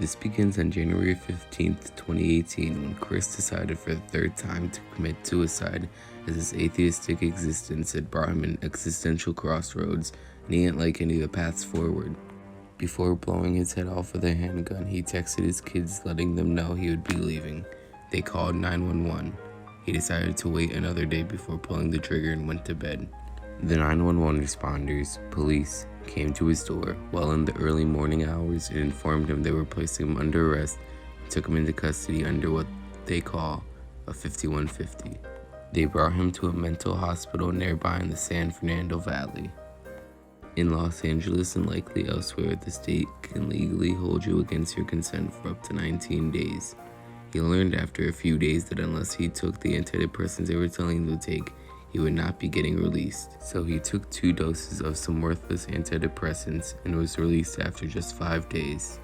This begins on January 15th, 2018, when Chris decided for the third time to commit suicide, as his atheistic existence had brought him an existential crossroads, and he didn't like any of the paths forward. Before blowing his head off with a handgun, he texted his kids letting them know he would be leaving. They called 911. He decided to wait another day before pulling the trigger and went to bed. The 911 responders, police, came to his door well in the early morning hours and informed him they were placing him under arrest and took him into custody under what they call a 5150. They brought him to a mental hospital nearby in the San Fernando Valley. In Los Angeles and likely elsewhere, the state can legally hold you against your consent for up to 19 days. He learned after a few days that unless he took the antidepressants they were telling him to take, he would not be getting released. So he took 2 doses of some worthless antidepressants and was released after just 5 days.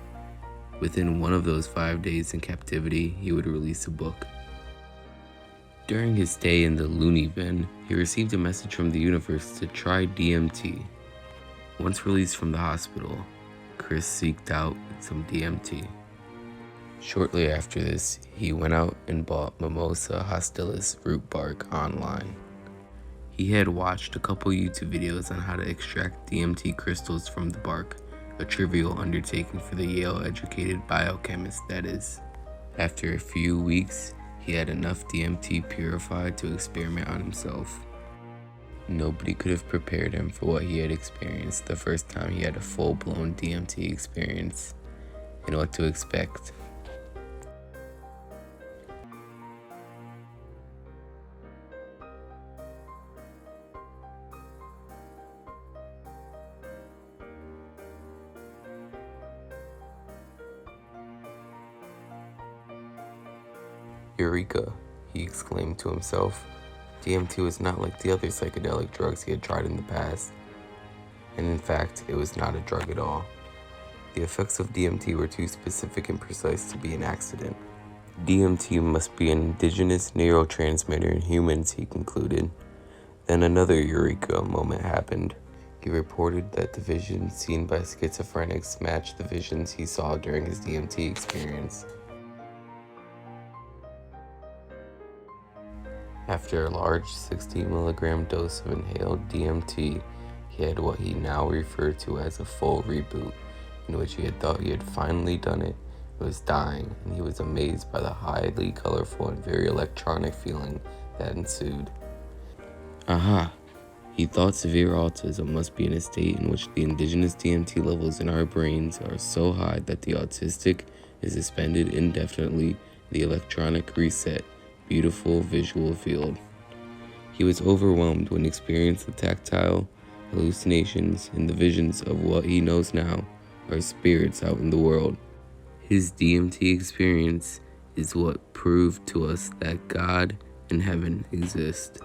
Within one of those 5 days in captivity, he would release a book. During his stay in the loony bin, he received a message from the universe to try DMT. Once released from the hospital, Chris seeked out some DMT. Shortly after this, he went out and bought Mimosa hostilis root bark online. He had watched a couple YouTube videos on how to extract DMT crystals from the bark, a trivial undertaking for the Yale-educated biochemist, that is. After a few weeks, he had enough DMT purified to experiment on himself. Nobody could have prepared him for what he had experienced the first time he had a full-blown DMT experience, and what to expect. Eureka, he exclaimed to himself. DMT was not like the other psychedelic drugs he had tried in the past, and in fact, it was not a drug at all. The effects of DMT were too specific and precise to be an accident. DMT must be an indigenous neurotransmitter in humans, he concluded. Then another eureka moment happened. He reported that the visions seen by schizophrenics matched the visions he saw during his DMT experience. After a large 60-milligram dose of inhaled DMT, he had what he now referred to as a full reboot, in which he had thought he had finally done it. He was dying, and he was amazed by the highly colorful and very electronic feeling that ensued. Aha! He thought severe autism must be in a state in which the indigenous DMT levels in our brains are so high that the autistic is suspended indefinitely, the electronic reset. Beautiful visual field. He was overwhelmed when he experienced the tactile hallucinations and the visions of what he knows now are spirits out in the world. His DMT experience is what proved to us that God and heaven exist.